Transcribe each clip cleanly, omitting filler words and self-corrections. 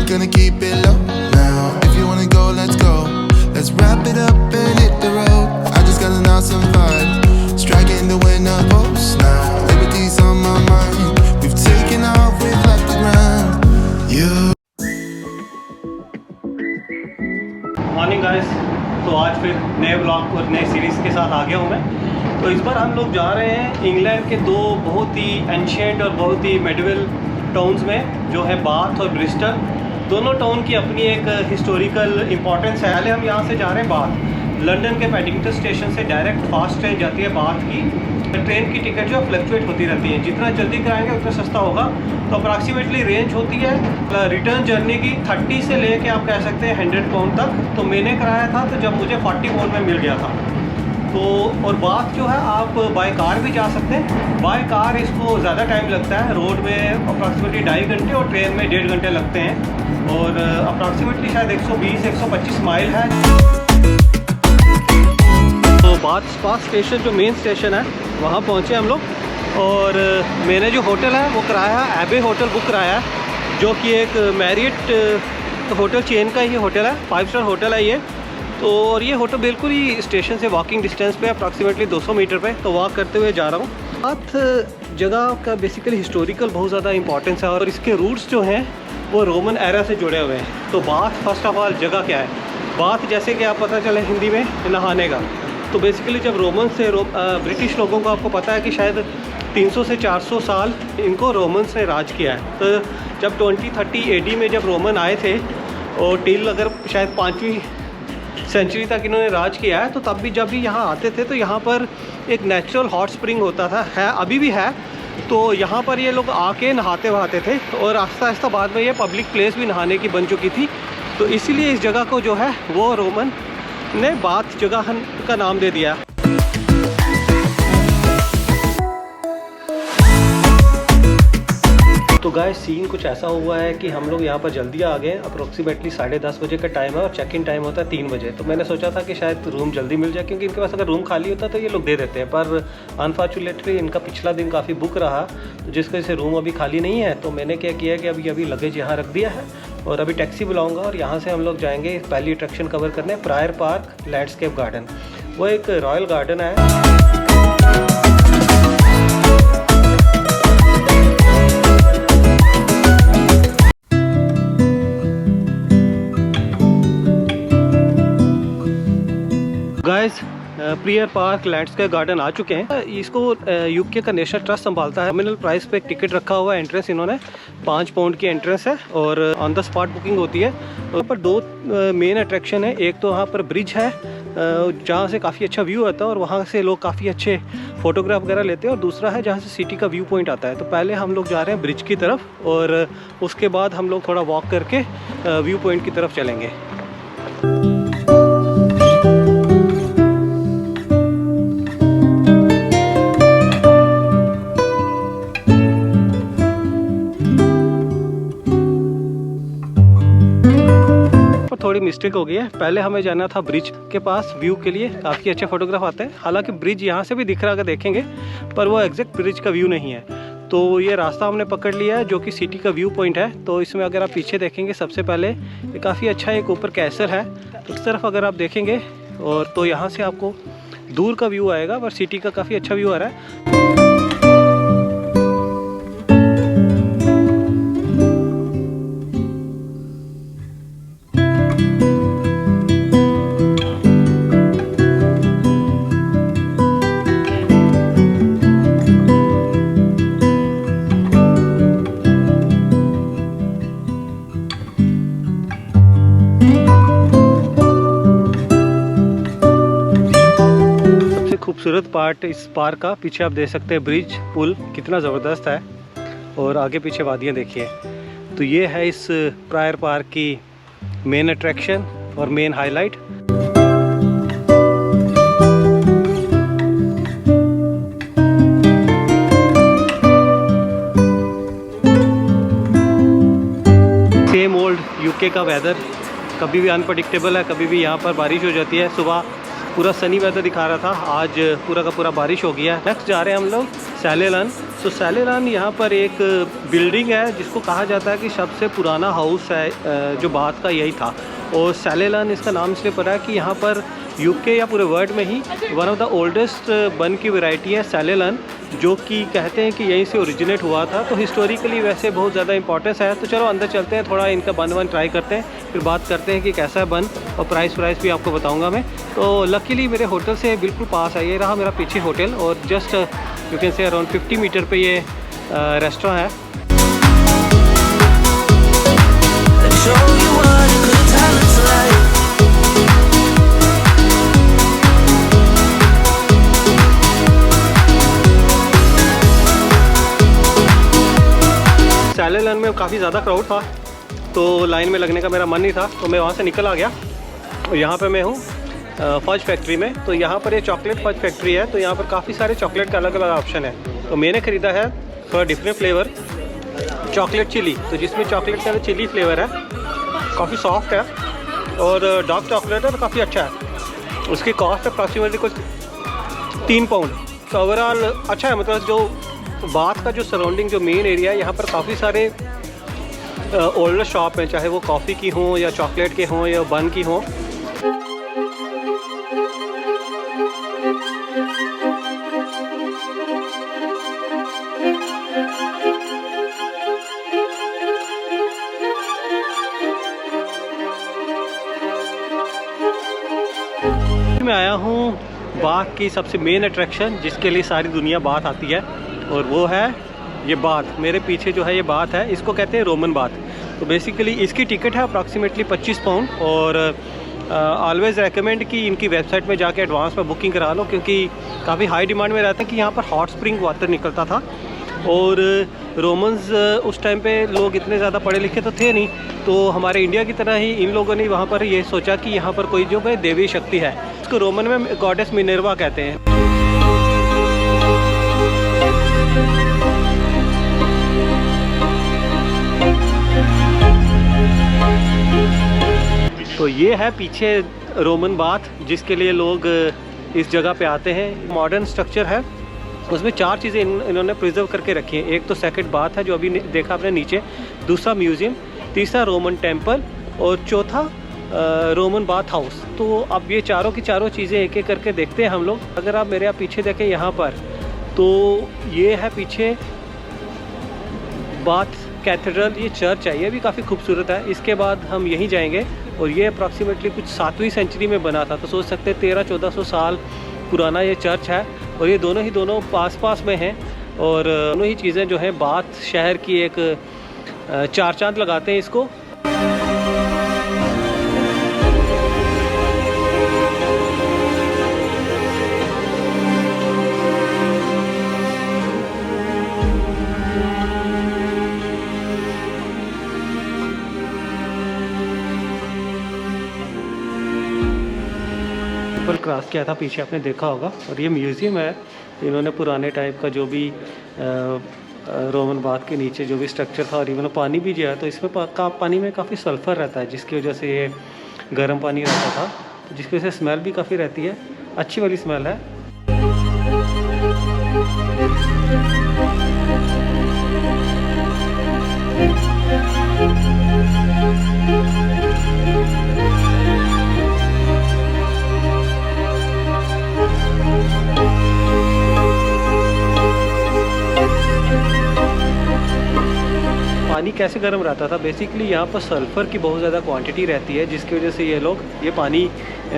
gonna keep it low now. If you wanna go, let's go. Let's wrap it up and hit the road. I just got an awesome vibe, striking the winner post now. Liberty's on my mind. We've taken off, we've left the ground. You. Morning guys, तो आज फिर नए blog और नए series के साथ आ गया हूँ मैं। तो इस बार हम लोग जा रहे हैं इंग्लैंड के दो बहुत ही एंशिएंट और बहुत ही मेडिवल टाउन्स में, जो है बाथ और ब्रिस्टल। दोनों टाउन की अपनी एक हिस्टोरिकल इम्पोर्टेंस है। पहले हम यहाँ से जा रहे हैं बाथ। लंदन के पैडिंगटन स्टेशन से डायरेक्ट फास्ट ट्रेन जाती है बाथ की। ट्रेन की टिकट जो फ्लक्चुएट होती रहती है, जितना जल्दी कराएंगे उतना सस्ता होगा। तो अप्रॉक्सीमेटली रेंज होती है रिटर्न जर्नी की 30 से लेके आप कह सकते हैं 100 पाउंड तक। तो मैंने कराया था तो जब मुझे 40 पाउंड में मिल गया था। तो और बाथ जो है आप बाय कार भी जा सकते हैं। बाय कार इसको ज़्यादा टाइम लगता है, रोड में अप्रॉक्सीमेटली 2.5 घंटे और ट्रेन में 1.5 घंटे लगते हैं। और अप्रॉक्सीमेटली शायद 120-125 माइल है। तो बाथ स्टेशन जो मेन स्टेशन है वहाँ पहुँचे हम लोग। और मैंने जो होटल है वो कराया है, एबे होटल बुक कराया है, जो कि एक मैरियट होटल चेन का ही होटल है। 5 स्टार होटल है ये। तो और ये होटल बिल्कुल ही स्टेशन से वॉकिंग डिस्टेंस पे अप्रॉक्सीमेटली 200 मीटर पे। तो वॉक करते हुए जा रहा हूँ। बाथ जगह का बेसिकली हिस्टोरिकल बहुत ज़्यादा इंपॉर्टेंस है और इसके रूट्स जो हैं वो रोमन एरा से जुड़े हुए हैं। तो बाथ फर्स्ट ऑफ ऑल जगह क्या है? बाथ जैसे कि आप पता चले हिंदी में नहाने का। तो बेसिकली जब रोमन से ब्रिटिश लोगों को आपको पता है कि शायद 300 से 400 साल इनको रोमन्स ने राज किया है। तो जब 2030 AD में जब रोमन आए थे और टिल अगर शायद 5वीं सेंचुरी तक इन्होंने राज किया है, तो तब भी जब भी यहाँ आते थे तो यहाँ पर एक नेचुरल हॉट स्प्रिंग होता था, है अभी भी है। तो यहाँ पर ये लोग आके नहाते वहाते थे और आहिस्ता आहिस्ता बाद में ये पब्लिक प्लेस भी नहाने की बन चुकी थी। तो इसीलिए इस जगह को जो है वो रोमन ने बाथ जगह का नाम दे दिया। तो गाइस सीन कुछ ऐसा हुआ है कि हम लोग यहाँ पर जल्दी आ गए। अप्रोक्सीमेटली 10:30 बजे का टाइम है और चेक इन टाइम होता है 3 बजे। तो मैंने सोचा था कि शायद रूम जल्दी मिल जाए, क्योंकि इनके पास अगर रूम खाली होता तो ये लोग दे देते हैं। पर अनफॉर्चुनेटली इनका पिछला दिन काफ़ी बुक रहा, तो जिस वजह से रूम अभी खाली नहीं है। तो मैंने क्या किया कि अभी लगेज यहाँ रख दिया है और अभी टैक्सी बुलाऊँगा और यहाँ से हम लोग जाएँगे पहली अट्रैक्शन कवर करने, प्रायर पार्क लैंडस्केप गार्डन। वो एक रॉयल गार्डन है। Guys Prior Park landscape garden आ चुके हैं। इसको यूके का नेशनल ट्रस्ट संभालता है। नॉमिनल प्राइस पे एक टिकट रखा हुआ है। एंट्रेंस इन्होंने 5 पाउंड की एंट्रेंस है और ऑन द स्पॉट बुकिंग होती है। वहाँ पर 2 मेन अट्रैक्शन है। एक तो वहाँ पर ब्रिज है जहाँ से काफ़ी अच्छा व्यू आता है और वहाँ से लोग काफ़ी अच्छे फोटोग्राफ वगैरह लेते हैं। और दूसरा है जहाँ से सिटी का व्यू पॉइंट आता है। तो पहले हम लोग जा रहे हैं ब्रिज की तरफ और उसके बाद हम लोग थोड़ा वॉक करके व्यू पॉइंट की तरफ चलेंगे। थोड़ी मिस्टेक हो गई है। पहले हमें जाना था ब्रिज के पास व्यू के लिए, काफ़ी अच्छे फोटोग्राफ आते हैं। हालांकि ब्रिज यहाँ से भी दिख रहा, अगर देखेंगे, पर वो एग्जैक्ट ब्रिज का व्यू नहीं है। तो ये रास्ता हमने पकड़ लिया है जो कि सिटी का व्यू पॉइंट है। तो इसमें अगर आप पीछे देखेंगे सबसे पहले ये काफ़ी अच्छा एक ऊपर कैसल है। तो इस तरफ अगर आप देखेंगे और तो यहाँ से आपको दूर का व्यू आएगा, पर सिटी का काफ़ी अच्छा व्यू आ रहा है। खूबसूरत पार्ट इस पार्क का पीछे आप देख सकते हैं, ब्रिज पुल कितना ज़बरदस्त है और आगे पीछे वादियाँ देखिए। तो ये है इस प्रायर पार्क की मेन अट्रैक्शन और main highlight. Same old UK का वेदर, कभी भी अनप्रडिक्टेबल है। कभी भी यहाँ पर बारिश हो जाती है, सुबह पूरा सनी वेदर दिखा रहा था, आज पूरा का पूरा बारिश हो गया है। नेक्स्ट जा रहे हैं हम लोग सैलेलन। सो सैलेलन यहाँ पर एक बिल्डिंग है जिसको कहा जाता है कि सबसे पुराना हाउस है जो बाथ का यही था। और सैलेलन इसका नाम इसलिए पड़ा है कि यहाँ पर यूके या पूरे वर्ल्ड में ही वन ऑफ द ओल्डेस्ट बन की वैरायटी है सैलेलन, जो कि कहते हैं कि यहीं से ओरिजिनेट हुआ था। तो हिस्टोरिकली वैसे बहुत ज़्यादा इंपॉर्टेंस है। तो चलो अंदर चलते हैं, थोड़ा इनका बन ट्राई करते हैं, फिर बात करते हैं कि कैसा है बन, और प्राइस भी आपको बताऊंगा मैं। तो लकीली मेरे होटल से बिल्कुल पास है, ये रहा मेरा पीछे होटल, और just you can say around 50 metre पे ये रेस्टोरेंट है। सैलेलन में काफ़ी ज़्यादा क्राउड था, तो लाइन में लगने का मेरा मन नहीं था, तो मैं वहाँ से निकल आ गया। और यहाँ पे मैं हूँ फज फैक्ट्री में। तो यहाँ पर ये चॉकलेट फज फैक्ट्री है, तो यहाँ पर काफ़ी सारे चॉकलेट का अलग अलग ऑप्शन है। तो मैंने ख़रीदा है थोड़ा डिफरेंट फ्लेवर चॉकलेट चिली, तो जिसमें चॉकलेट का चिली फ्लेवर है, काफ़ी सॉफ्ट है और डार्क चॉकलेट है, तो काफ़ी अच्छा है। उसकी कॉस्ट अप्रॉक्सीमेटली कुछ 3 पाउंड। तो ओवरऑल अच्छा है, मतलब जो बाथ का जो सराउंडिंग जो मेन एरिया है, यहाँ पर काफ़ी सारे ओल्डर शॉप हैं, चाहे वो कॉफ़ी की हों या चॉकलेट के हों या बन की हों। मैं आया हूँ बाथ की सबसे मेन अट्रैक्शन, जिसके लिए सारी दुनिया बाथ आती है, और वो है ये बाथ। मेरे पीछे जो है ये बाथ है, इसको कहते हैं रोमन बाथ। तो बेसिकली इसकी टिकट है अप्रॉक्सीमेटली 25 पाउंड। और ऑलवेज़ रेकमेंड कि इनकी वेबसाइट में जाके एडवांस में बुकिंग करा लो, क्योंकि काफ़ी हाई डिमांड में रहता है कि यहाँ पर हॉट स्प्रिंग वाटर निकलता था। और रोमन्स उस टाइम पे लोग इतने ज़्यादा पढ़े लिखे तो थे नहीं, तो हमारे इंडिया की तरह ही इन लोगों ने वहाँ पर ये सोचा कि यहाँ पर कोई जो है देवी शक्ति है, इसको रोमन में गॉडेस मिनर्वा कहते हैं। तो ये है पीछे रोमन बाथ, जिसके लिए लोग इस जगह पे आते हैं। मॉडर्न स्ट्रक्चर है, उसमें 4 चीज़ें इन्होंने प्रिजर्व करके रखी हैं। एक तो सेकंड बाथ है जो अभी देखा आपने नीचे, दूसरा म्यूज़ियम, तीसरा रोमन टेम्पल, और चौथा रोमन बाथ हाउस। तो अब ये चारों की चारों चीज़ें एक एक करके देखते हैं हम लोग। अगर आप मेरे पीछे देखें यहाँ पर, तो ये है पीछे बाथ कैथेड्रल, ये चर्च है, ये भी काफ़ी खूबसूरत है। इसके बाद हम यहीं जाएंगे, और ये अप्रॉक्सीमेटली कुछ 7वीं सेंचुरी में बना था, तो सोच सकते हैं 1300-1400 साल पुराना ये चर्च है। और ये दोनों पास में हैं, और दोनों ही चीज़ें जो हैं बाथ शहर की एक 4 चांद लगाते हैं इसको। क्रॉस किया था पीछे, आपने देखा होगा। और ये म्यूज़ियम है, इन्होंने पुराने टाइप का जो भी रोमन बाथ के नीचे जो भी स्ट्रक्चर था, और इवन पानी भी जो है, तो इसमें पानी में काफ़ी सल्फ़र रहता है, जिसकी वजह से ये गर्म पानी रहता था, जिसकी वजह से स्मेल भी काफ़ी रहती है, अच्छी वाली स्मेल है। पानी कैसे गर्म रहता था, बेसिकली यहाँ पर सल्फ़र की बहुत ज़्यादा क्वांटिटी रहती है, जिसकी वजह से ये पानी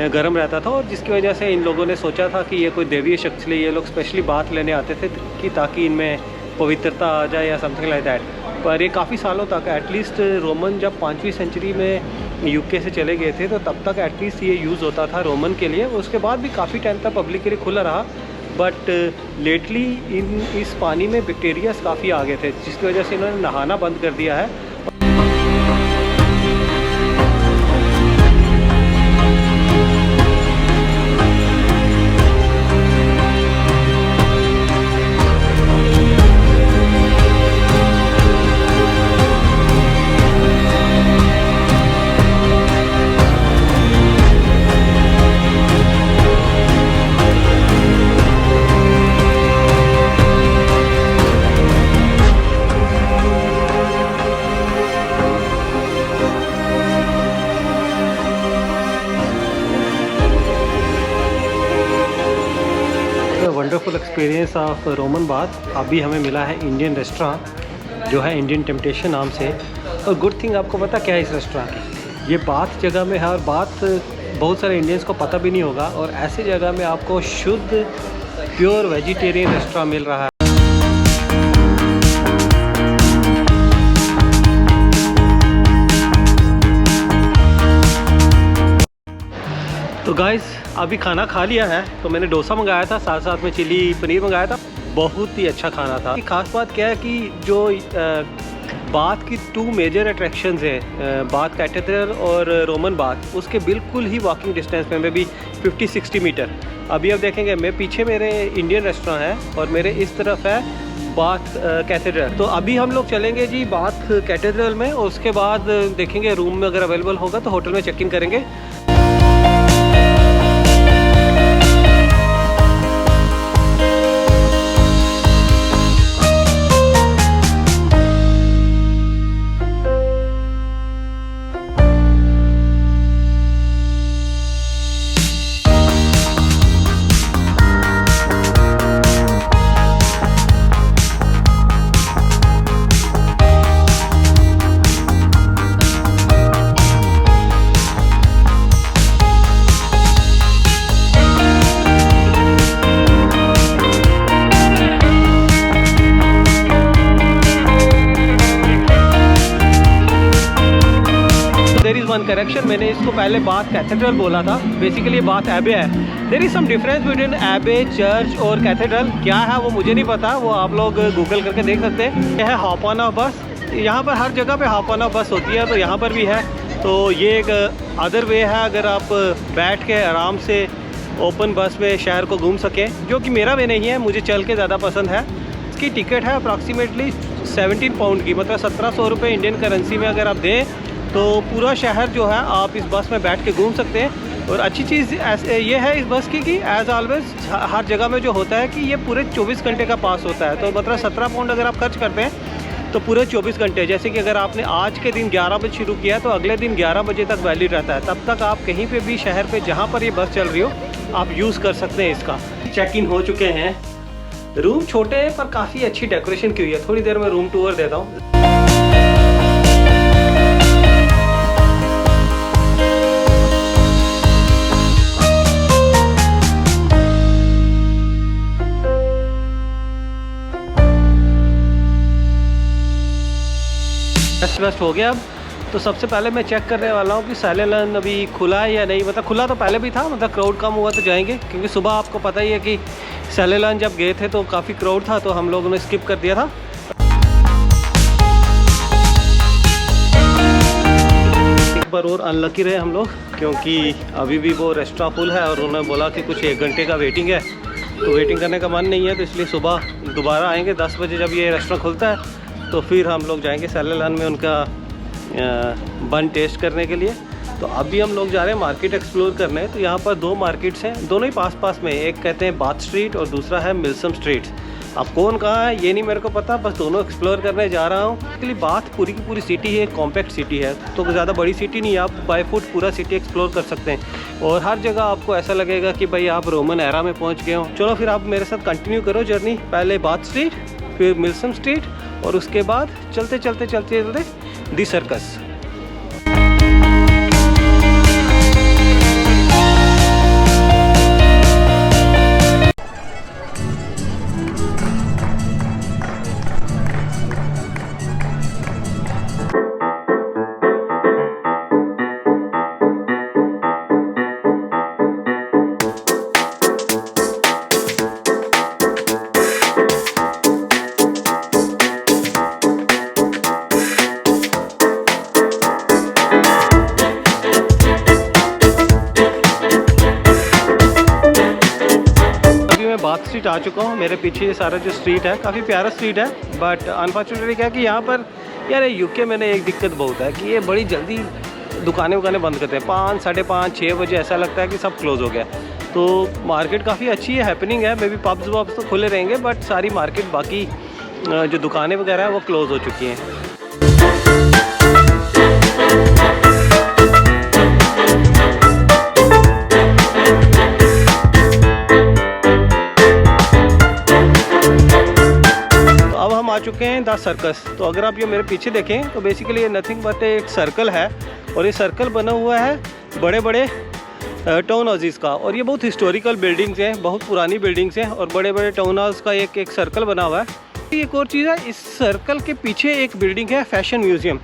गर्म रहता था। और जिसकी वजह से इन लोगों ने सोचा था कि ये कोई देवीय शक्ति के लिए ये लोग स्पेशली बाथ लेने आते थे, कि ताकि इनमें पवित्रता आ जाए या समथिंग लाइक दैट। पर ये काफ़ी सालों तक, एटलीस्ट रोमन जब 5वीं सेंचुरी में यूके से चले गए थे, तो तब तक एटलीस्ट ये यूज़ होता था रोमन के लिए। उसके बाद भी काफ़ी टाइम तक पब्लिक के लिए खुला रहा, बट लेटली इस पानी में बैक्टीरियाज काफ़ी आ गए थे, जिसकी वजह से इन्होंने नहाना बंद कर दिया है। Wonderful experience of Roman bath. अभी हमें मिला है इंडियन रेस्टोरेंट जो है इंडियन टेम्पटेशन नाम से। और गुड थिंग आपको पता क्या है इस रेस्टोरेंट की, ये बाथ जगह में है और बाथ बहुत सारे इंडियंस को पता भी नहीं होगा। और ऐसी जगह में आपको शुद्ध प्योर वेजिटेरियन रेस्टोरेंट मिल रहा है। तो गाइस अभी खाना खा लिया है। तो मैंने डोसा मंगाया था, साथ साथ में चिली पनीर मंगाया था। बहुत ही अच्छा खाना था। खास बात क्या है कि जो बाथ की 2 मेजर अट्रैक्शंस हैं, बाथ कैथेड्रल और रोमन बाथ, उसके बिल्कुल ही वॉकिंग डिस्टेंस में भी 50-60 मीटर। अभी आप देखेंगे मैं पीछे मेरे इंडियन रेस्टोरेंट है और मेरे इस तरफ है बाथ कैथेड्रल। तो अभी हम लोग चलेंगे जी बाथ कैथेड्रल में और उसके बाद देखेंगे रूम में अगर अवेलेबल होगा तो होटल में चेक इन करेंगे। वन करेक्शन, मैंने इसको पहले बाथ कैथेड्रल बोला था, बेसिकली बाथ एबे है। There is some difference between abbey church और कैथेड्रल। क्या है वो मुझे नहीं पता, वो आप लोग गूगल करके देख सकते हैं। यह है हॉप ऑन ऑफ बस, यहाँ पर हर जगह पे हॉप ऑन ऑफ बस होती है, तो यहाँ पर भी है। तो ये एक अदर वे है अगर आप बैठ के आराम से ओपन बस में शहर को घूम सकें, जो कि मेरा वे नहीं है, मुझे चल के ज़्यादा पसंद है। इसकी टिकट है अप्रॉक्सीमेटली 17 पाउंड की, मतलब 1700 रुपये इंडियन करेंसी में अगर आप दें तो पूरा शहर जो है आप इस बस में बैठ के घूम सकते हैं। और अच्छी चीज़ ये है इस बस की कि एज़ ऑलवेज हर जगह में जो होता है कि ये पूरे 24 घंटे का पास होता है। तो मतलब 17 पाउंड अगर आप खर्च करते हैं तो पूरे 24 घंटे, जैसे कि अगर आपने आज के दिन 11 बजे शुरू किया तो अगले दिन 11 बजे तक वैलिड रहता है। तब तक आप कहीं पे भी शहर पे जहाँ पर ये बस चल रही हो आप यूज़ कर सकते हैं इसका। चेक इन हो चुके हैं। रूम छोटे हैं पर काफ़ी अच्छी डेकोरेशन की हुई है। थोड़ी देर में रूम टूर देता हूँ। वेस्ट हो गया अब। तो सबसे पहले मैं चेक करने वाला हूँ कि सैलेलन अभी खुला है या नहीं। मतलब खुला तो पहले भी था, मतलब क्राउड कम हुआ तो जाएंगे, क्योंकि सुबह आपको पता ही है कि सैलेलन जब गए थे तो काफ़ी क्राउड था, तो हम लोगों ने स्किप कर दिया था। एक बार और अनलकी रहे हम लोग, क्योंकि अभी भी वो रेस्टोरेंट फुल है और उन्होंने बोला कि कुछ 1 घंटे का वेटिंग है, तो वेटिंग करने का मन नहीं है। तो इसलिए सुबह दोबारा आएंगे 10 बजे जब ये रेस्टोरेंट खुलता है, तो फिर हम लोग जाएंगे सैलेलन में उनका बन टेस्ट करने के लिए। तो अभी हम लोग जा रहे हैं मार्केट एक्सप्लोर करने। तो यहाँ पर 2 मार्केट्स हैं, दोनों ही पास पास में। एक कहते हैं बाथ स्ट्रीट और दूसरा है मिल्सम स्ट्रीट। अब कौन कहाँ है ये नहीं मेरे को पता, बस दोनों एक्सप्लोर करने जा रहा हूँ। एक्चुअली बाथ पूरी की पूरी सिटी है, कॉम्पैक्ट सिटी है, तो ज़्यादा बड़ी सिटी नहीं है। आप बाय फुट पूरा सिटी एक्सप्लोर कर सकते हैं और हर जगह आपको ऐसा लगेगा कि भाई आप रोमन एरा में पहुँच गए हो। चलो फिर आप मेरे साथ कंटिन्यू करो जर्नी। पहले बाथ स्ट्रीट, फिर मिल्सम स्ट्रीट और उसके बाद चलते चलते चलते चलते दी सर्कस। बाथ स्ट्रीट आ चुका हूँ। मेरे पीछे ये सारा जो स्ट्रीट है काफ़ी प्यारा स्ट्रीट है, बट अनफॉर्चुनेटली क्या है कि यहाँ पर यार यूके में एक दिक्कत बहुत है कि ये बड़ी जल्दी दुकानें वुकानें बंद करते हैं। 5, 5:30, 6 बजे ऐसा लगता है कि सब क्लोज़ हो गया। तो मार्केट काफ़ी अच्छी है, हैपनिंग है। मे बी पब्स वब्स तो खुले रहेंगे, बट सारी मार्केट बाकी जो दुकानें वगैरह हैं वो क्लोज़ हो चुकी हैं। चुके हैं द सर्कस। तो अगर आप ये मेरे पीछे देखें तो बेसिकली ये नथिंग बट एक सर्कल है, और ये सर्कल बना हुआ है बड़े बड़े टाउन हाउसेस का, और ये बहुत हिस्टोरिकल बिल्डिंग्स हैं, बहुत पुरानी बिल्डिंग्स हैं, और बड़े बड़े टाउन हाउस का एक सर्कल बना हुआ है। एक और चीज़ है, इस सर्कल के पीछे एक बिल्डिंग है फैशन म्यूज़ियम।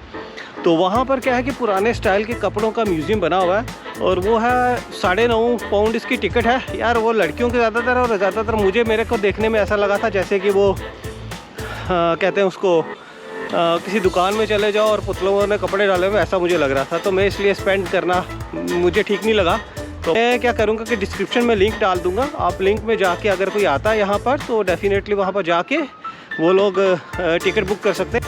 तो वहाँ पर क्या है कि पुराने स्टाइल के कपड़ों का म्यूज़ियम बना हुआ है, और वो है 9.5 पाउंड इसकी टिकट है। यार वो लड़कियों के ज़्यादातर, और ज़्यादातर मेरे को देखने में ऐसा लगा था जैसे कि वो कहते हैं उसको किसी दुकान में चले जाओ और पुतलों ने कपड़े डाले हुए, ऐसा मुझे लग रहा था। तो मैं इसलिए स्पेंड करना मुझे ठीक नहीं लगा। तो मैं क्या करूँगा कि डिस्क्रिप्शन में लिंक डाल दूँगा, आप लिंक में जाके अगर कोई आता है यहाँ पर तो डेफिनेटली वहाँ पर जाके वो लोग टिकट बुक कर सकते हैं।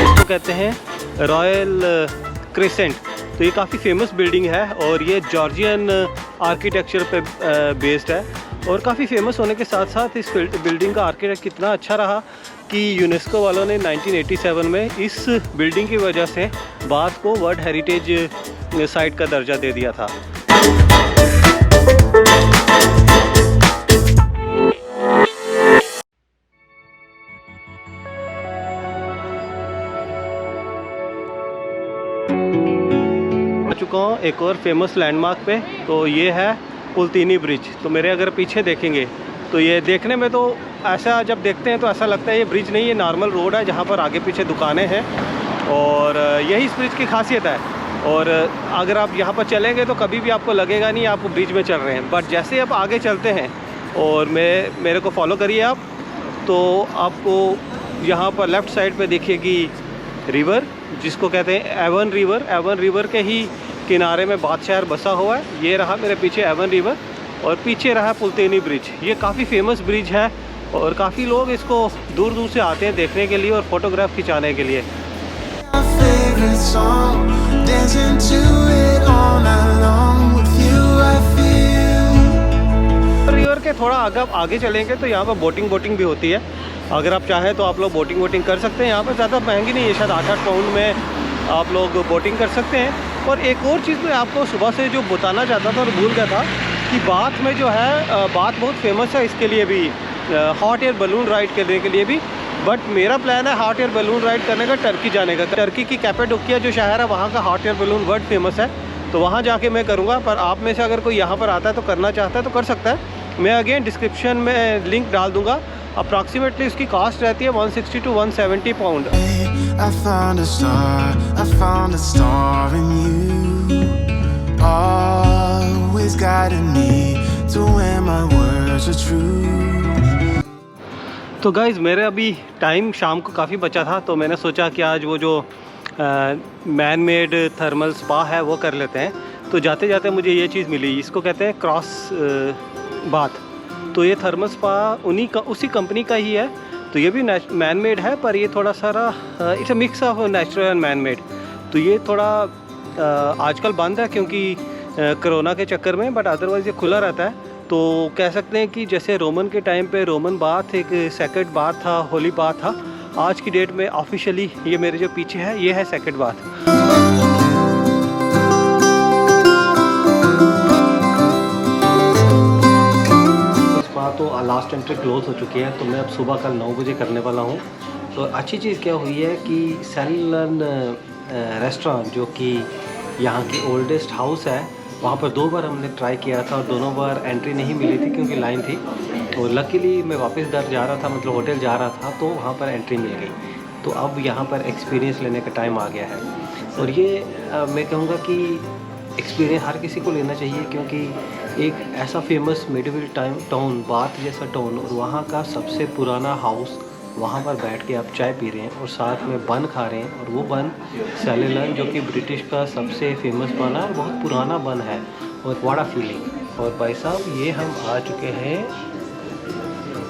इसको कहते हैं रॉयल क्रेसेंट। तो ये काफ़ी फेमस बिल्डिंग है, और ये जॉर्जियन आर्किटेक्चर पे बेस्ड है, और काफ़ी फेमस होने के साथ साथ इस बिल्डिंग का आर्किटेक्ट कितना अच्छा रहा कि यूनेस्को वालों ने 1987 में इस बिल्डिंग की वजह से बाथ को वर्ल्ड हेरिटेज साइट का दर्जा दे दिया था। चुका हूँ एक और फेमस लैंडमार्क पे, तो ये है पुलतीनी ब्रिज। तो मेरे अगर पीछे देखेंगे तो ये देखने में तो ऐसा, जब देखते हैं तो ऐसा लगता है ये ब्रिज नहीं, ये नॉर्मल रोड है जहाँ पर आगे पीछे दुकानें हैं, और यही इस ब्रिज की खासियत है। और अगर आप यहाँ पर चलेंगे तो कभी भी आपको लगेगा नहीं आप ब्रिज में चल रहे हैं। बट जैसे आप आगे चलते हैं और मेरे को फॉलो करिए आप, तो आपको यहाँ पर लेफ़्ट साइड पे दिखेगी रिवर, जिसको कहते हैं एवन रिवर। एवन रिवर के ही किनारे में बाथ शहर बसा हुआ है। ये रहा मेरे पीछे एवन रिवर, और पीछे रहा पुलतीनी ब्रिज। ये काफ़ी फेमस ब्रिज है, और काफ़ी लोग इसको दूर दूर से आते हैं देखने के लिए और फोटोग्राफ खिंचाने के लिए। रिवर के थोड़ा आगे चलेंगे तो यहाँ पर बोटिंग भी होती है। अगर आप चाहें तो आप लोग बोटिंग कर सकते हैं। यहाँ पर ज़्यादा महंगी नहीं है, शायद 8 पाउंड में आप लोग बोटिंग कर सकते हैं। और एक और चीज़ मैं आपको सुबह से जो बताना चाहता था और भूल गया था कि बाथ में जो है, बाथ बहुत फेमस है इसके लिए भी, हॉट एयर बलून राइड करने के लिए भी। बट मेरा प्लान है हॉट एयर बलून राइड करने का टर्की जाने का। टर्की की कैपेडोकिया जो शहर है वहाँ का hot air balloon world famous है, तो वहाँ जाके मैं करूँगा। पर आप में से अगर कोई यहाँ पर आता है तो करना चाहता है तो कर सकता है। मैं अगेन डिस्क्रिप्शन में लिंक डाल दूँगा। अप्रॉक्सीमेटली उसकी कॉस्ट रहती है 160 to 170 pound. I found a star in you, always guiding me to where my words are true. तो गाइज़ मेरे अभी टाइम शाम को काफ़ी बचा था, तो मैंने सोचा कि आज वो जो मैन मेड थर्मल स्पा है वो कर लेते हैं। तो जाते जाते मुझे ये चीज़ मिली, इसको कहते हैं क्रॉस बाथ। तो ये थर्मल स्पा उसी कंपनी का ही है। तो ये भी मैन मेड है, पर ये थोड़ा सारा it's a mix of natural and man made. तो ये थोड़ा आजकल बंद है क्योंकि कोरोना के चक्कर में, बट अदरवाइज़ ये खुला रहता है। तो कह सकते हैं कि जैसे रोमन के टाइम पे रोमन बाथ एक सेकंड बाथ था, होली बाथ था, आज की डेट में ऑफिशियली ये मेरे जो पीछे है ये है सेकंड बाथ। तो लास्ट एंट्री क्लोज हो चुकी है, तो मैं अब सुबह कल 9 बजे करने वाला हूँ। तो अच्छी चीज़ क्या हुई है कि सेलन रेस्टोरेंट जो कि यहाँ की ओल्डेस्ट हाउस है, वहाँ पर 2 बार हमने ट्राई किया था और दोनों बार एंट्री नहीं मिली थी क्योंकि लाइन थी। और लकीली मैं वापस घर जा रहा था, मतलब होटल जा रहा था, तो वहाँ पर एंट्री मिल गई। तो अब यहाँ पर एक्सपीरियंस लेने का टाइम आ गया है। और ये मैं कहूँगा कि एक्सपीरियंस हर किसी को लेना चाहिए, क्योंकि एक ऐसा फेमस मिडिवल टाउन, बाथ जैसा टाउन, और वहाँ का सबसे पुराना हाउस, वहाँ पर बैठ के आप चाय पी रहे हैं और साथ में बन खा रहे हैं। और वो बन सेलेलन जो कि ब्रिटिश का सबसे फेमस बन है और बहुत पुराना बन है, और बड़ा फीलिंग। और भाई साहब ये हम आ चुके हैं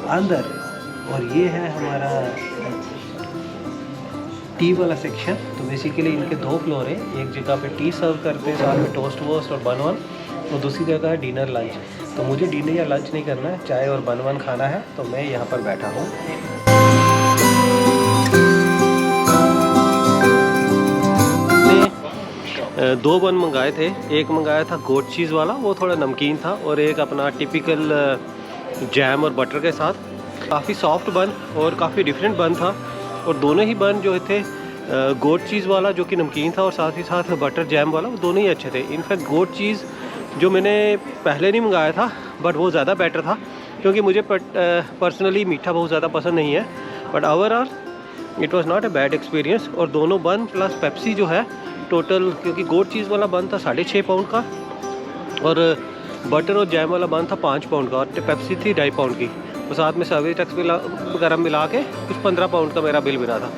अंदर, और ये है हमारा टी वाला सेक्शन। तो बेसिकली इनके 2 फ्लोर हैं, एक जगह पे टी सर्व करते हैं साथ में टोस्ट वोस्ट और बन वन, और दूसरी जगह है डिनर लंच। तो मुझे डिनर या लंच नहीं करना है, चाय और बन वन खाना है, तो मैं यहाँ पर बैठा हूँ। दो बन मंगाए थे। एक मंगाया था गोट चीज़ वाला, वो थोड़ा नमकीन था, और एक अपना टिपिकल जैम और बटर के साथ। काफ़ी सॉफ्ट बन और काफ़ी डिफरेंट बन था, और दोनों ही बन जो थे गोट चीज़ वाला जो कि नमकीन था और साथ ही साथ बटर जैम वाला, वो दोनों ही अच्छे थे। इनफैक्ट गोट चीज़ जो मैंने पहले नहीं मंगाया था बट वो ज़्यादा बेटर था, क्योंकि मुझे पर्सनली मीठा बहुत ज़्यादा पसंद नहीं है। But overall it was not a bad experience. और दोनों बन प्लस पेप्सी जो है टोटल, क्योंकि गोट चीज़ वाला बन था 6.5 पाउंड का, और बटर और जैम वाला बन था 5 पाउंड का, और पेप्सी थी 2.5 पाउंड की, और साथ में सर्विस टैक्स वगैरह मिला के कुछ 15 पाउंड का मेरा बिल बना था।